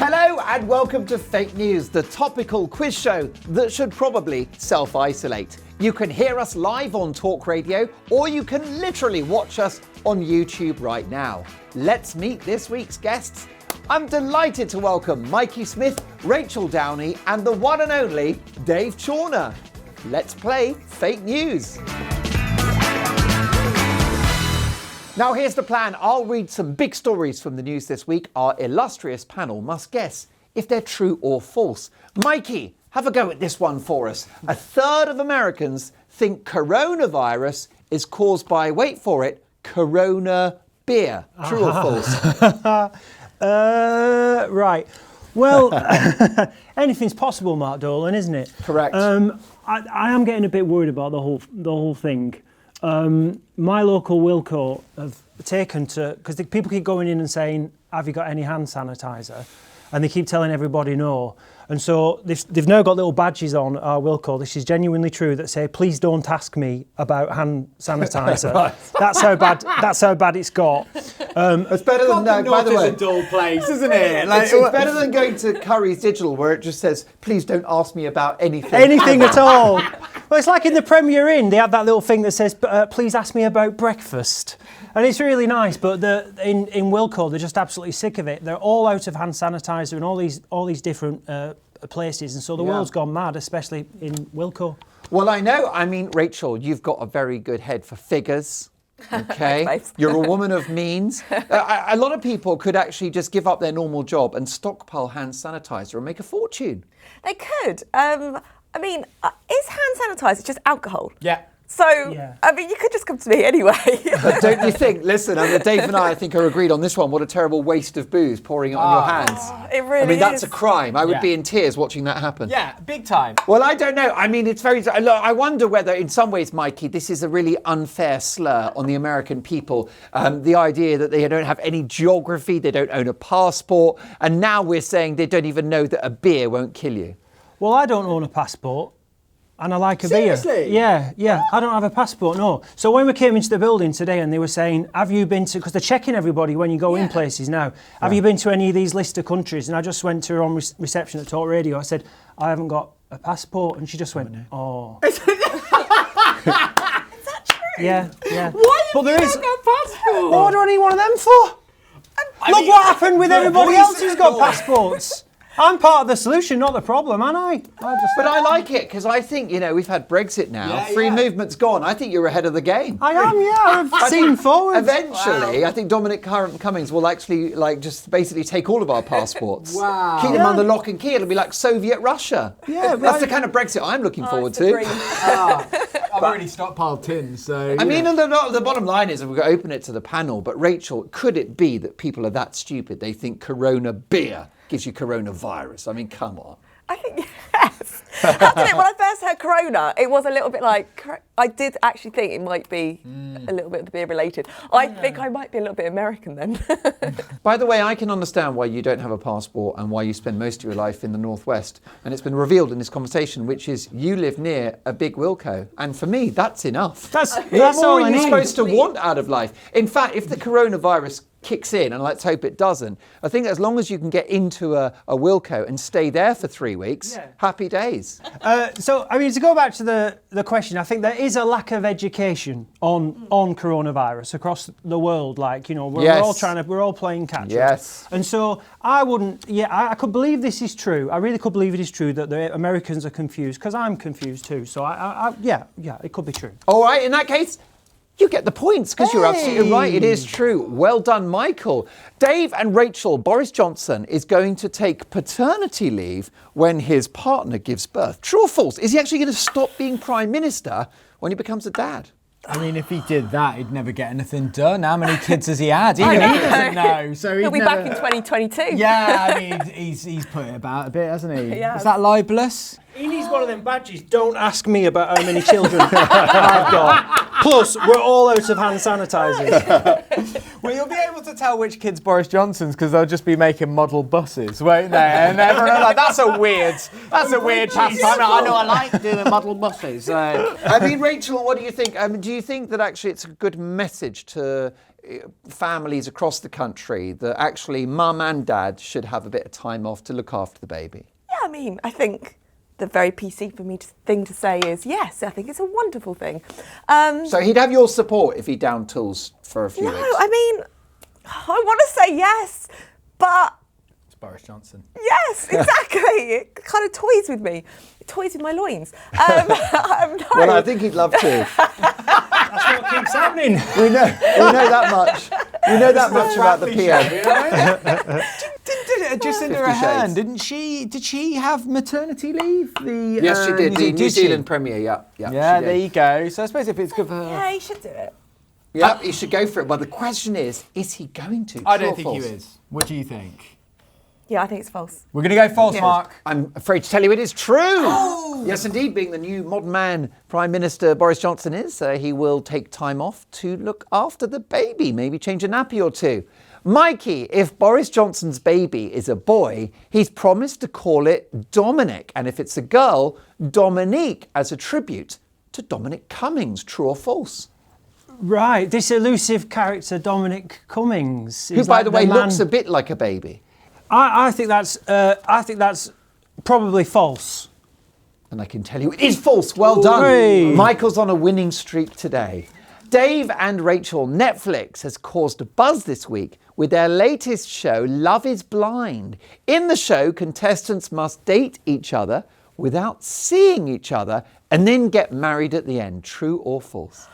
Hello and welcome to Fake News, the topical quiz show that should probably self-isolate. You can hear us live on Talk Radio, or you can literally watch us on YouTube right now. Let's meet this week's guests. I'm delighted to welcome Mikey Smith, Rachael Downie, and the one and only Dave Chawner. Let's play Fake News. Now here's the plan. I'll read some big stories from the news this week. Our illustrious panel must guess if they're true or false. Mikey, have a go at this one for us. A third of Americans think coronavirus is caused by, wait for it, Corona beer. True or false? Right. Well, anything's possible, Mark Dolan, isn't it? Correct. I am getting a bit worried about the whole thing. My local Wilco have taken to, because people keep going in and saying, have you got any hand sanitizer? And they keep telling everybody no. And so they've now got little badges on our Wilco. This is genuinely true that say, please don't ask me about hand sanitizer. Right. That's how bad it's got. It's better than, by the way, a dull place, isn't it? It's better than going to Curry's Digital where it just says, please don't ask me about anything. Anything at all. Well, it's like in the Premier Inn, they have that little thing that says, please ask me about breakfast. And it's really nice, but in Wilco, they're just absolutely sick of it. They're all out of hand sanitizer in all these different places, and so the world's gone mad, especially in Wilco. Well, I know. I mean, Rachael, you've got a very good head for figures. Okay, you're a woman of means. A lot of people could actually just give up their normal job and stockpile hand sanitizer and make a fortune. They could. I mean, is hand sanitizer just alcohol? Yeah. So, I mean, you could just come to me anyway. But don't you think, listen, Dave and I think are agreed on this one, what a terrible waste of booze pouring it on your hands. It really I mean, is. that's a crime. I would be in tears watching that happen. Yeah, big time. Well, I don't know. I mean, it's very... Look, I wonder whether, in some ways, Mikey, this is a really unfair slur on the American people. The idea that they don't have any geography, they don't own a passport, and now we're saying they don't even know that a beer won't kill you. Well, I don't own a passport. And I like a Seriously? beer. Yeah. I don't have a passport, no. So when we came into the building today and they were saying, have you been to, because they're checking everybody when you go in places now, have you been to any of these list of countries? And I just went to her on reception at Talk Radio. I said, I haven't got a passport. And she just went, oh. Is that true? Yeah. Why But there is a passport? What do I need one of them for? Look what happened with everybody else who's got passports. I'm part of the solution, not the problem, aren't I? But I like it, because I think, we've had Brexit now. Free movement's gone. I think you're ahead of the game. I am, I've seen forward. Eventually, I think Dominic Cummings will actually, just basically take all of our passports. Wow. Keep them under lock and key. It'll be like Soviet Russia. Yeah, That's the kind of Brexit I'm looking forward to. I've already stockpiled tins, so... I mean, the bottom line is, we're going to open it to the panel, but Rachael, could it be that people are that stupid? They think Corona beer gives you coronavirus. I mean, come on. I think, yes. When I first heard Corona, it was a little bit like, I did actually think it might be a little bit of the beer related. I think I might be a little bit American then. By the way, I can understand why you don't have a passport and why you spend most of your life in the Northwest. And it's been revealed in this conversation, which is you live near a big Wilco. And for me, that's enough. That's What all more I are you need. supposed to want out of life? In fact, if the coronavirus kicks in, and let's hope it doesn't, I think as long as you can get into a Wilco and stay there for 3 weeks, happy days. So, I mean, to go back to the question, I think there is a lack of education on coronavirus across the world. Like, we're all playing catch up. Yes. And so I could believe this is true. I really could believe it is true that the Americans are confused, because I'm confused too. So it could be true. All right, in that case, you get the points, because you're absolutely right. It is true. Well done, Michael. Dave and Rachael, Boris Johnson is going to take paternity leave when his partner gives birth. True or false? Is he actually going to stop being Prime Minister when he becomes a dad? I mean, if he did that, he'd never get anything done. How many kids has he had? Even he doesn't know. So He'll be back in 2022. Yeah, I mean, he's put it about a bit, hasn't he? Yeah. Is that libelous? He needs one of them badges. Don't ask me about how many children I've got. Plus, we're all out of hand sanitizers. Well, you'll be able to tell which kid's Boris Johnson's because they'll just be making model buses, won't they? And everyone will be like, that's a weird pastime. I know I like doing model buses. I mean, Rachael, what do you think? Do you think that actually it's a good message to families across the country that actually mum and dad should have a bit of time off to look after the baby? Yeah, I mean, I think the very PC for me thing to say is yes, I think it's a wonderful thing. So he'd have your support if he down tools for a few weeks? No, I mean, I want to say yes, but... It's Boris Johnson. Yes, exactly. It kind of toys with me. It toys with my loins. No. Well, I think he'd love to. That's what keeps happening. We know that much. We know that much about the PM. Did Jacinda 50 Ardern, Shades. didn't she? Did she have maternity leave? Yes, she did. The New Zealand Premier, yeah. Yeah, there you go. So I suppose if it's good for her. Yeah, you should do it. Yeah, he should go for it. But the question is he going to? I True don't or think false? he is. What do you think? Yeah, I think it's false. We're going to go false, Yeah. Mark. I'm afraid to tell you it is true. Yes, indeed, being the new modern man Prime Minister Boris Johnson is, he will take time off to look after the baby, maybe change a nappy or two. Mikey, if Boris Johnson's baby is a boy, he's promised to call it Dominic, and if it's a girl, Dominique, as a tribute to Dominic Cummings. True or false? Right, this elusive character, Dominic Cummings. Who, by the way, looks a bit like a baby. I think that's probably false. And I can tell you it is false. Well done. Hooray. Michael's on a winning streak today. Dave and Rachael, Netflix has caused a buzz this week with their latest show, Love is Blind. In the show, contestants must date each other without seeing each other and then get married at the end. True or false?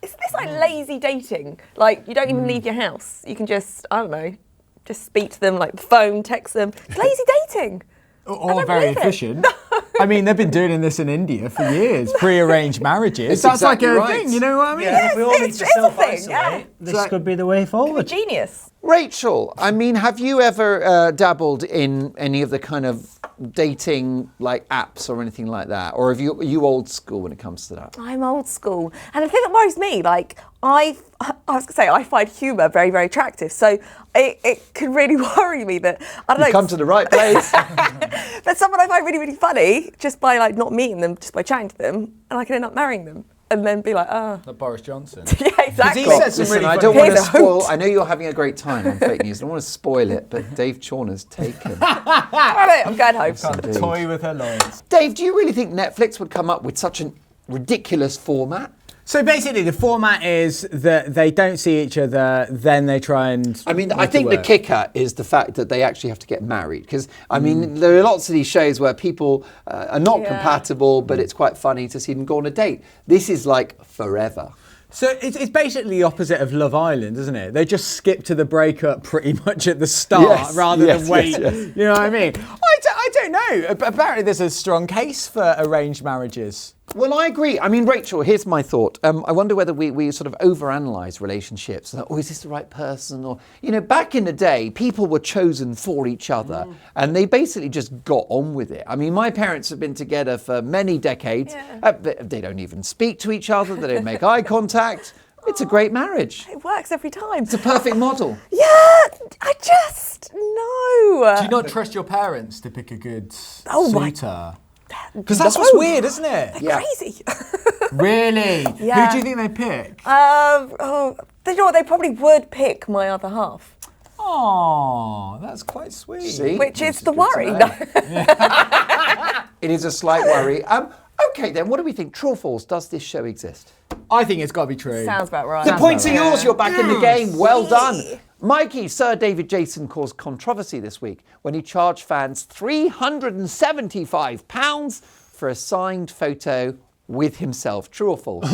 Isn't this like lazy dating? Like, you don't even leave your house. You can just, I don't know, just speak to them, like phone, text them. It's lazy dating. Or very efficient. I mean, they've been doing this in India for years, pre-arranged marriages. It's That's exactly like a right. thing, you know what I mean? Yeah, if we all need it's to a thing, self-isolate, yeah. this could be the way forward. Genius. Rachel, I mean, have you ever dabbled in any of the kind of dating like apps or anything like that? Or are you old school when it comes to that? I'm old school. And the thing that worries me, like, I was going to say, I find humour very, very attractive. So it could really worry me that, I don't know. You've come to the right place. That someone I find really, really funny, just by like not meeting them, just by chatting to them, and I can end up marrying them. And then be like, Like Boris Johnson. yeah, exactly. He said some Listen, really I funny don't want to Here's a spoil. hoot. I know you're having a great time on fake news. I don't want to spoil it, but Dave Chawner's taken. I'm going home. Can't toy with her loins. Dave, do you really think Netflix would come up with such a ridiculous format? So basically, the format is that they don't see each other, then they try and. I mean, I make it think the work. kicker is the fact that they actually have to get married. Because, I mean, there are lots of these shows where people are not Yeah. compatible, but it's quite funny to see them go on a date. This is like forever. So it's basically the opposite of Love Island, isn't it? They just skip to the breakup pretty much at the start Yes, rather yes, than wait. yes, yes. You know what I mean? I don't know. Apparently, there's a strong case for arranged marriages. Well, I agree. I mean, Rachel, here's my thought. I wonder whether we sort of overanalyze relationships. Like, oh, is this the right person? Or, you know, back in the day, people were chosen for each other and they basically just got on with it. I mean, my parents have been together for many decades. Yeah. They don't even speak to each other. They don't make eye contact. It's a great marriage. It works every time. It's a perfect model. Yeah, I just no. Do you not trust your parents to pick a good Oh my- suitor? Because that's No. what's weird, isn't it? Yeah. Crazy. Really? Yeah. Who do you think they pick? You know what? They probably would pick my other half, Oh, that's quite sweet. See? which is It's the good to worry. know. No. It is a slight worry. Okay, then, what do we think? True or false? Does this show exist? I think it's got to be true. Sounds about right. The points are Yeah. yours. You're back in the game. Well done. Mikey, Sir David Jason caused controversy this week when he charged fans £375 for a signed photo with himself. True or false?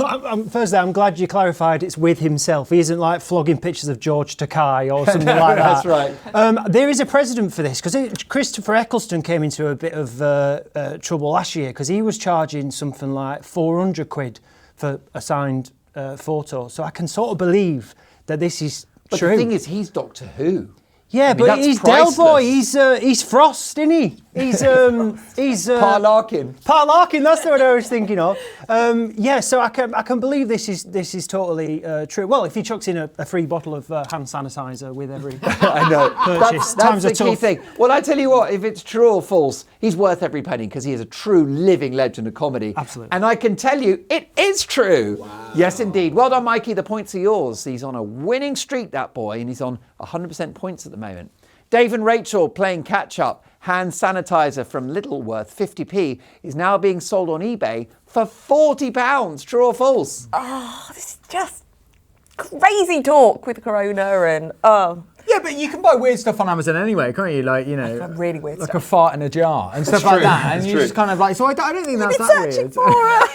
Firstly, I'm glad you clarified it's with himself. He isn't like flogging pictures of George Takei or something like that. That's right. There is a precedent for this because Christopher Eccleston came into a bit of trouble last year because he was charging something like 400 quid for a signed photo. So I can sort of believe that this is But true. the thing is, he's Doctor Who. yeah, I mean, but that's he's priceless. Del Boy. He's Frost, isn't he? He's Pa Larkin. Pa Larkin, that's the one I was thinking of. So I can believe this is totally true. Well, if he chucks in a free bottle of hand sanitizer with every I know. purchase, That's times the are key tough. thing. Well, I tell you what, if it's true or false, he's worth every penny because he is a true living legend of comedy. Absolutely. And I can tell you, it is true. Wow. Yes, indeed. Well done, Mikey. The points are yours. He's on a winning streak, that boy, and he's on 100% points at the moment. Dave and Rachael playing catch-up. Hand sanitizer from Littleworth, 50p, is now being sold on eBay for £40. True or false? Oh, this is just crazy talk with Corona and Yeah, but you can buy weird stuff on Amazon anyway, can't you? Like, you know, really weird like stuff. a fart in a jar and stuff like that. And you just kind of like, so I don't think that's that searching weird. for it.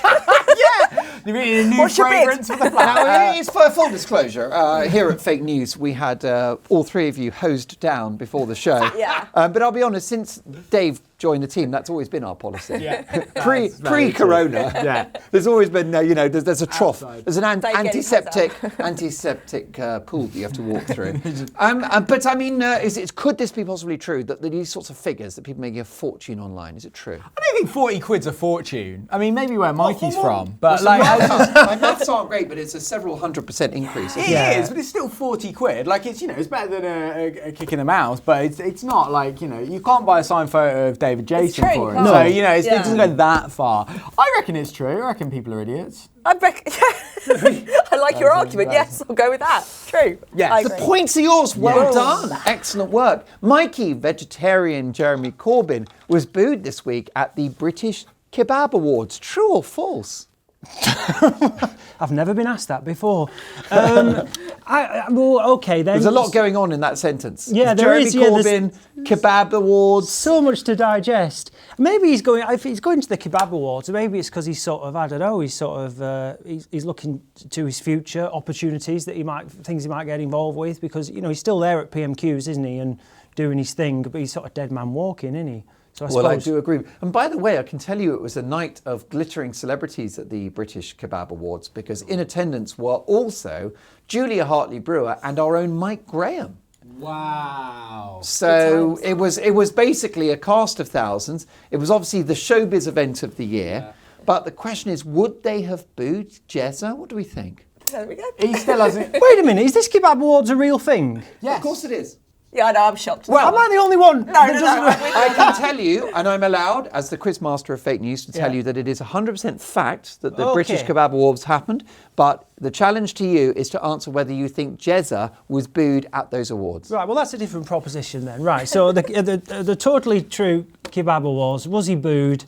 Yeah, you mean a new What's your bid? fragrance for the flat? Now, it's for full disclosure. Here at Fake News, we had all three of you hosed down before the show. Yeah. But I'll be honest, since Dave joined the team, that's always been our policy. Yeah. Pre-corona, Yeah. there's always been, there's a trough. Outside. There's an Don't get antiseptic pool that you have to walk through. But I mean, could this be possibly true that these sorts of figures that people making a fortune online, is it true? I don't think 40 quid's a fortune. I mean, maybe where Mikey's from, but Well, like, my maths aren't great, but it's a several 100% increase. it is, but it's still 40 quid. Like, it's, it's better than a kick in the mouth, but it's not like, you can't buy a signed photo of David Jason true, for it. you So, can't. it doesn't go that far. I reckon it's true. I reckon people are idiots. I like your argument. Yes, I'll go with that. True. Yes. I The agree. points are yours. Well Yes. done. Excellent work. Mikey, vegetarian Jeremy Corbyn, was booed this week at the British Kebab Awards. True or false? I've never been asked that before. Okay then. There's a lot going on in that sentence. Yeah, there Jeremy is, yeah, Corbyn, Kebab Awards. So much to digest. Maybe he's going. If he's going to the Kebab Awards, maybe it's because he's sort of, I don't know. He's sort of he's looking to his future opportunities that things he might get involved with, because he's still there at PMQs, isn't he, and doing his thing. But he's sort of dead man walking, isn't he? So Well, I do agree. And by the way, I can tell you it was a night of glittering celebrities at the British Kebab Awards, because in attendance were also Julia Hartley-Brewer and our own Mike Graham. Wow. So it was basically a cast of thousands. It was obviously the showbiz event of the year. Yeah. But the question is, would they have booed Jezza? What do we think? There we go. He still hasn't. Wait a minute, is this Kebab Awards a real thing? Yes. Of course it is. Yeah, I know. I'm shocked. Well, Am I the only one? No. I can tell you, and I'm allowed, as the quizmaster of Fake News, to tell you that it is 100% fact that the British Kebab Awards happened. But the challenge to you is to answer whether you think Jezza was booed at those awards. Right, well, that's a different proposition then. Right, so the totally true Kebab Awards, was he booed?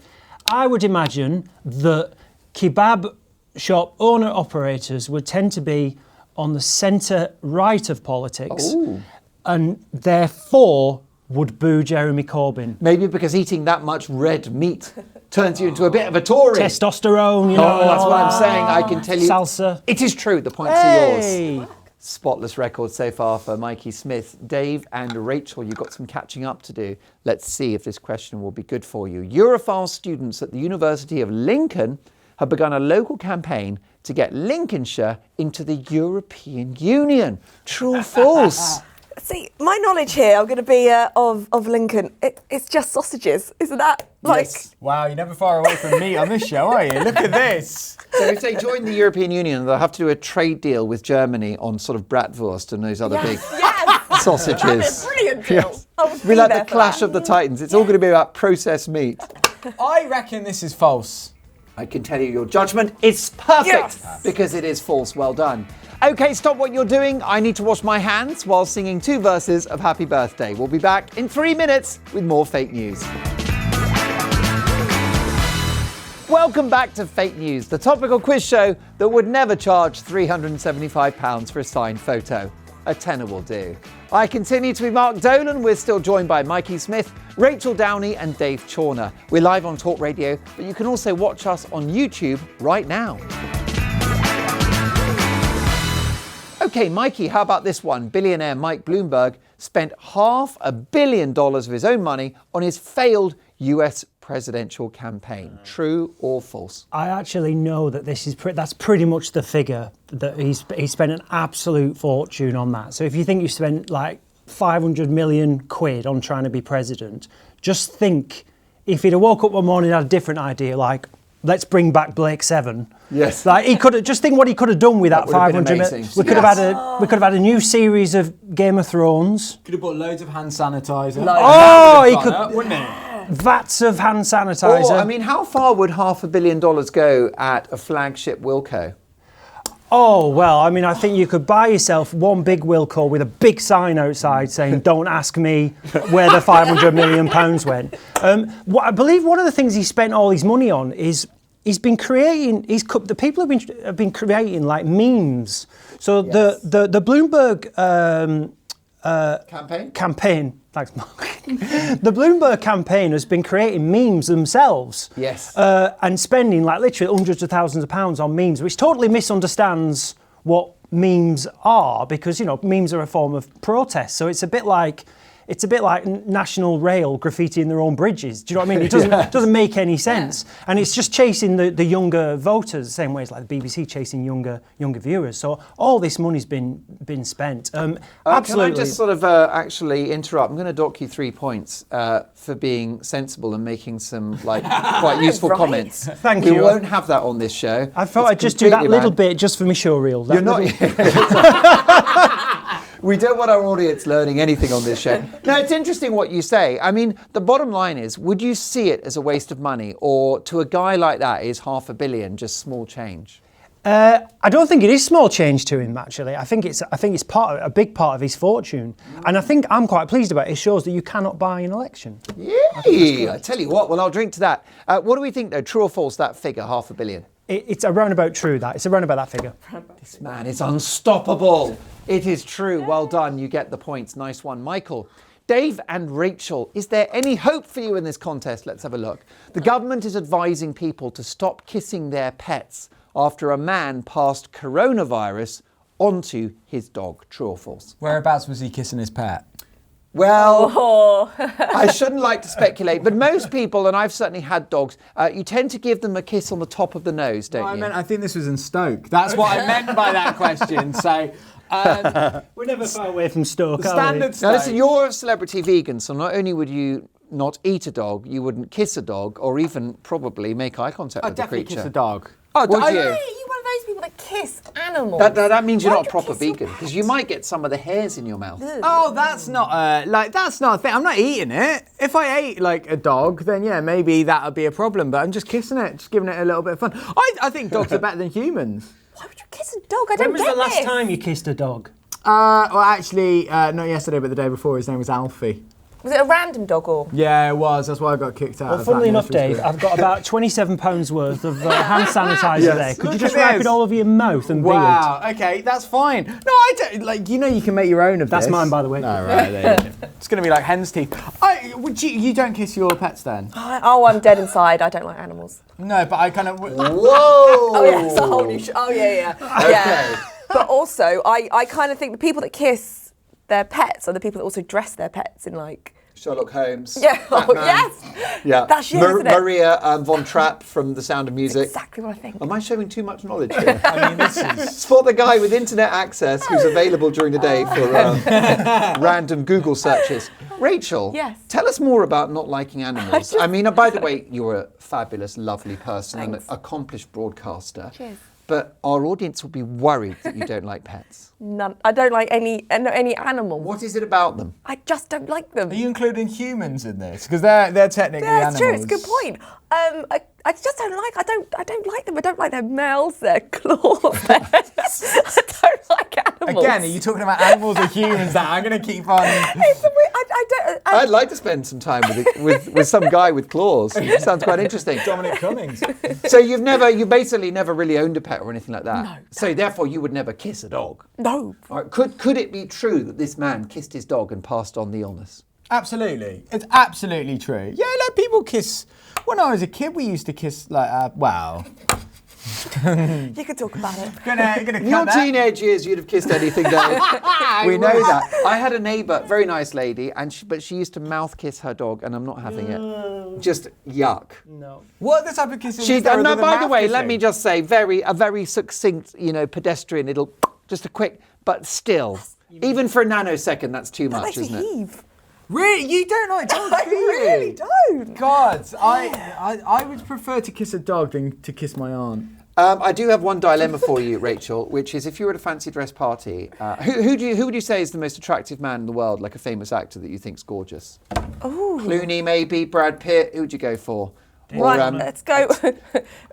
I would imagine that kebab shop owner-operators would tend to be on the centre right of politics. Ooh. And therefore would boo Jeremy Corbyn. Maybe because eating that much red meat turns you into a bit of a Tory. Testosterone, That's what I'm saying. I can tell you. Salsa. It is true. The points are yours. Spotless record so far for Mikey Smith. Dave and Rachael, you've got some catching up to do. Let's see if this question will be good for you. Europhile students at the University of Lincoln have begun a local campaign to get Lincolnshire into the European Union. True or false? See, my knowledge here, I'm going to be of Lincoln. It's just sausages, isn't that? Yes. Wow, you're never far away from meat on this show, are you? Look at this. So if they join the European Union, they'll have to do a trade deal with Germany on sort of bratwurst and those other big sausages. That's a brilliant deal. Yes. It'll be like the clash of the titans. It's all going to be about processed meat. I reckon this is false. I can tell you your judgment is perfect because it is false. Well done. Okay, stop what you're doing. I need to wash my hands while singing 2 verses of Happy Birthday. We'll be back in 3 minutes with more Fake News. Welcome back to Fake News, the topical quiz show that would never charge £375 for a signed photo. A tenner will do. I continue to be Mark Dolan. We're still joined by Mikey Smith, Rachael Downie and Dave Chawner. We're live on Talk Radio, but you can also watch us on YouTube right now. Okay, Mikey, how about this one? Billionaire Mike Bloomberg spent $500 million of his own money on his failed US presidential campaign. True or false? I actually know that that's pretty much the figure that he spent an absolute fortune on that. So if you think you spent like 500 million quid on trying to be president, just think if he'd have woke up one morning and had a different idea, like, let's bring back Blake 7. Yes. Like he could have, just think what he could have done with that, would have been 500 amazing. million. We could have had a new series of Game of Thrones. Could have bought loads of hand sanitizer. Oh, he could. Up, wouldn't it? Vats of hand sanitizer. Or, I mean, how far would $500 million go at a flagship Wilco? Oh, well, I mean, I think you could buy yourself one big Wilco with a big sign outside saying, don't ask me where the £500 million went. I believe one of the things he spent all his money on is he's been creating, the people have been creating like memes. So Yes. the Bloomberg campaign, thanks Mark. The Bloomberg campaign has been creating memes themselves. Yes. And spending like literally hundreds of thousands of pounds on memes, which totally misunderstands what memes are, because, you know, memes are a form of protest. So it's a bit like National Rail graffitiing their own bridges. Do you know what I mean? It doesn't make any sense. And it's just chasing the younger voters, the same way as like the BBC chasing younger viewers. So all this money's been spent. Absolutely. Can I just sort of actually interrupt? I'm going to dock you 3 points for being sensible and making some like quite useful Right. comments. Thank we you. won't have that on this show. I thought I'd It's just do that completely little banned. bit just for my show reel. You're not. We don't want our audience learning anything on this show. No, it's interesting what you say. I mean, the bottom line is, would you see it as a waste of money, or to a guy like that, is $500 million just small change? I don't think it is small change to him, actually. I think it's a big part of his fortune. And I think I'm quite pleased about it. It shows that you cannot buy an election. Yeah, I tell you what, well, I'll drink to that. What do we think, though? True or false, that figure, $500 million? It's around about true, that. It's around about that figure. This man is unstoppable. It is true. Well done. You get the points. Nice one. Michael. Dave and Rachael, is there any hope for you in this contest? Let's have a look. The government is advising people to stop kissing their pets after a man passed coronavirus onto his dog. True or false? Whereabouts was he kissing his pet? Well, I shouldn't like to speculate, but most people, and I've certainly had dogs, you tend to give them a kiss on the top of the nose, don't you? I think this was in Stoke. That's what I meant by that question. So, We're never far away from Stoke, are we? standard Now, Stoke. listen, you're a celebrity vegan, so not only would you not eat a dog, you wouldn't kiss a dog, or even probably make eye contact I'd with the definitely creature. kiss a dog. Would you? Are you one of those people that kiss animals? That means you're Why not do a proper kiss your vegan, because you might get some of the hairs in your mouth. Oh, that's not that's not a thing. I'm not eating it. If I ate like a dog, then yeah, maybe that would be a problem. But I'm just kissing it, just giving it a little bit of fun. I think dogs are better than humans. Why would you kiss a dog? I When don't was get the last this. time you kissed a dog? Well, actually, not yesterday, but the day before. His name was Alfie. Was it a random dog or? Yeah, it was. That's why I got kicked out. Well, of funnily that enough, nursery Dave, school. I've got about £27 worth of hand sanitizer Yes. there. Could you Look just at wrap this. it all over your mouth and beard? Wow. Okay, that's fine. No, I don't. Like, you know, you can make your own of That's this. mine, by the way. No, right. There you go. It's going to be like hen's teeth. You don't kiss your pets then? Oh, I'm dead inside. I don't like animals. No, but I kind of. Whoa! Oh yeah, it's a whole new. Oh yeah. Okay. Yeah. But also, I kind of think the people that kiss their pets are the people that also dress their pets in like. Sherlock Holmes. Yeah. Oh, Batman. yes. Yeah. That's you, isn't it? Maria Von Trapp from The Sound of Music. Exactly what I think. Am I showing too much knowledge here? I mean, this is. It's for the guy with internet access who's available during the day for random Google searches. Rachel, Yes. tell us more about not liking animals. I mean, by the way, you're a fabulous, lovely person and an Thanks. accomplished broadcaster. Cheers. But our audience will be worried that you don't like pets. None. I don't like any animal. What is it about them? I just don't like them. Are you including humans in this? Because they're technically Yeah, animals. it's true. It's a good point. I just don't like. I don't like them. I don't like their mouths, their claws. I don't like animals. Again, are you talking about animals or humans? That I'm going to keep on. It's a weird, I don't. I'd like to spend some time with some guy with claws. Sounds quite interesting. Dominic Cummings. So you basically never really owned a pet or anything like that. No. So therefore you would never kiss a dog. No. All right, could it be true that this man kissed his dog and passed on the illness? Absolutely. It's absolutely true. Yeah, like people kiss. When I was a kid, we used to kiss like, wow. You could talk about it. Gonna In cut your that. teenage years, you'd have kissed anything, Dave. We know that. I had a neighbour, very nice lady, but she used to mouth kiss her dog, and I'm not having it. Just yuck. No. What the type of kissing? She, is there no, other than by the mouth way, kissing? let me just say, a very succinct, pedestrian. It'll just a quick, but still, Even for a nanosecond, that's too That much, makes me isn't it? heave. Really? You don't like dogs, I do you? really don't. God, I would prefer to kiss a dog than to kiss my aunt. I do have one dilemma for you, Rachel, which is if you were at a fancy dress party, who would you say is the most attractive man in the world, like a famous actor that you think's gorgeous? Ooh. Clooney, maybe, Brad Pitt. Who would you go for? Right, let's go.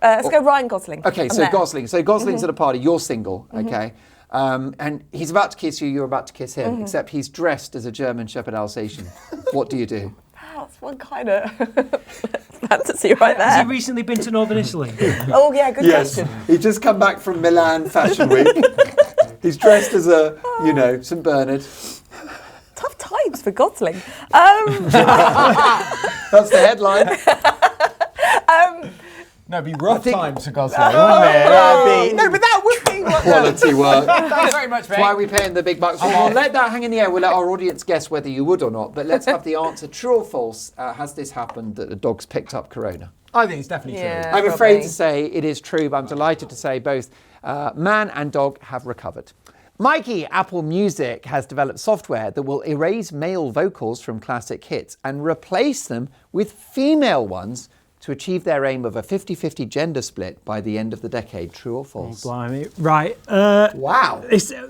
Let's go Ryan Gosling. Okay, I'm so there. Gosling. So Gosling's at a party. You're single, okay? And he's about to kiss you. You're about to kiss him. Except he's dressed as a German Shepherd Alsatian. What do you do? That's one kind of fantasy right Has there. he recently been to Northern Italy? Oh yeah, good question. He's just come back from Milan Fashion Week. He's dressed as a, St Bernard. Tough times for Gosling. That's the headline. No, it'd be rough times for Gosling, Oh, wouldn't it? No, but that would be what Quality work. Thanks very much, mate. That's why we're paying the big bucks. We'll let that hang in the air. We'll let our audience guess whether you would or not. But let's have the answer. True or false? Has this happened that the dog's picked up corona? I think it's definitely Yeah. true. I'm Probably. afraid to say it is true, but I'm delighted to say both man and dog have recovered. Mikey, Apple Music has developed software that will erase male vocals from classic hits and replace them with female ones to achieve their aim of a 50-50 gender split by the end of the decade. True or false? Blimey. Right. Wow.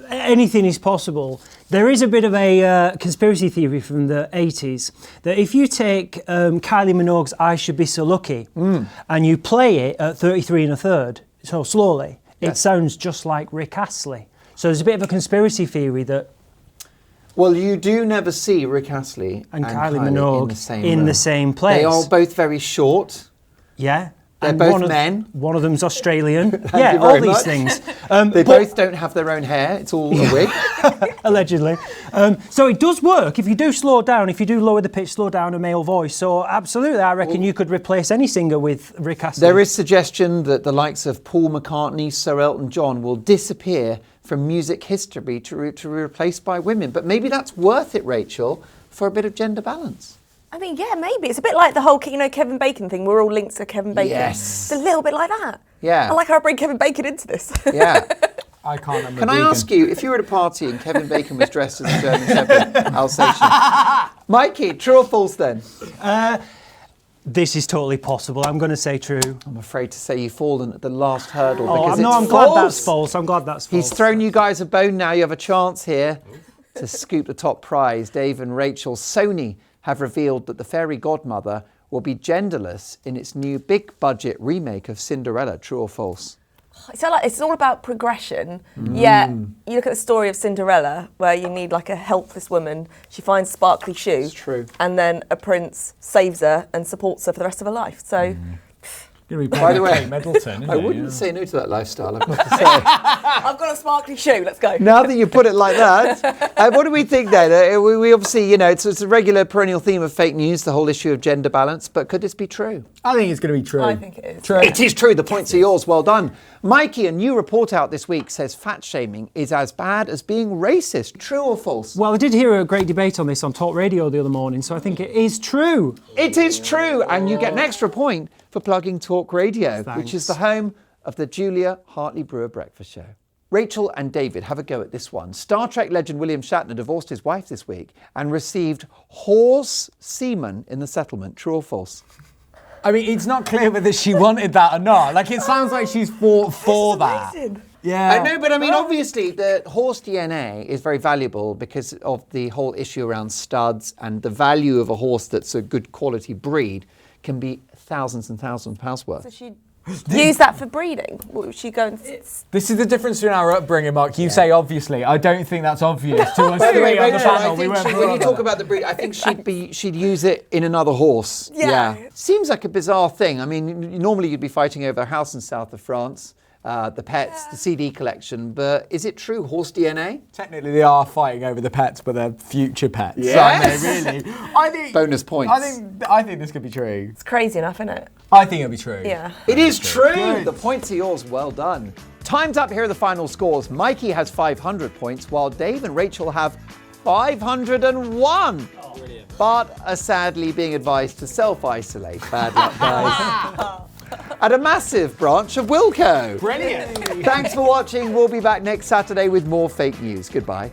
Anything is possible. There is a bit of a conspiracy theory from the 80s that if you take Kylie Minogue's I Should Be So Lucky and you play it at 33 1/3, so slowly, it sounds just like Rick Astley. So there's a bit of a conspiracy theory that Well, you do never see Rick Astley and Kylie Minogue in the same place. They are both very short. Yeah. They're And both men. One of them's Australian. you Yeah, very all these much. things. They both don't have their own hair. It's all a wig. Allegedly. So it does work. If you do slow down, if you do lower the pitch, slow down a male voice. So absolutely, I reckon you could replace any singer with Rick Astley. There is suggestion that the likes of Paul McCartney, Sir Elton John will disappear from music history to be replaced by women. But maybe that's worth it, Rachel, for a bit of gender balance. I mean, yeah, maybe. It's a bit like the whole, Kevin Bacon thing. We're all linked to Kevin Bacon. Yes. It's a little bit like that. Yeah. I like how I bring Kevin Bacon into this. Yeah. I can't. I'm a Can I vegan. ask you, if you were at a party and Kevin Bacon was dressed as a German Shepherd Alsatian, Mikey, true or false then? This is totally possible. I'm going to say true. I'm afraid to say you've fallen at the last hurdle Oh, because no, it's I'm false. glad that's false. I'm glad that's false. He's thrown you guys a bone now. You have a chance here to scoop the top prize. Dave and Rachel, Sony have revealed that the fairy godmother will be genderless in its new big-budget remake of Cinderella. True or false? So it's all about progression. Yeah, you look at the story of Cinderella, where you need like a helpless woman. She finds sparkly shoe. It's true. And then a prince saves her and supports her for the rest of her life. So By the way, Kate Middleton, isn't I it? wouldn't say no to that lifestyle, I've got to say. I've got a sparkly shoe. Let's go. Now that you put it like that, what do we think then? We obviously, it's a regular perennial theme of fake news, the whole issue of gender balance, but could this be true? I think it's going to be true. I think it is. True. It is true. The points are yours. Well done. Mikey, a new report out this week says fat shaming is as bad as being racist. True or false? Well, I did hear a great debate on this on Talk Radio the other morning, so I think it is true. It is true. And you get an extra point for plugging Talk Radio, which is the home of the Julia Hartley-Brewer Breakfast Show. Rachel and David have a go at this one. Star Trek legend William Shatner divorced his wife this week and received horse semen in the settlement. True or false? I mean, it's not clear whether she wanted that or not. Like, it sounds like she's fought for that. Amazing. Yeah. I know, but I mean, obviously, the horse DNA is very valuable because of the whole issue around studs, and the value of a horse that's a good quality breed can be thousands and thousands of pounds worth. So she use that for breeding. What would she go and? This is the difference between our upbringing, Mark. You say obviously. I don't think that's obvious to us three on the panel. We weren't when you talk about the breed, I think she'd use it in another horse. Yeah. Seems like a bizarre thing. I mean, normally you'd be fighting over a house in south of France, the pets, the CD collection, but is it true, horse DNA? Technically, they are fighting over the pets, but they're future pets. Yes. So, really. I think Bonus points. I think this could be true. It's crazy enough, isn't it? I think it'll be true. Yeah. It is true. Good. The points are yours. Well done. Time's up. Here are the final scores. Mikey has 500 points, while Dave and Rachel have 501. Oh, brilliant. But are sadly being advised to self-isolate. Bad luck, guys. At a massive branch of Wilco. Brilliant. Thanks for watching. We'll be back next Saturday with more fake news. Goodbye.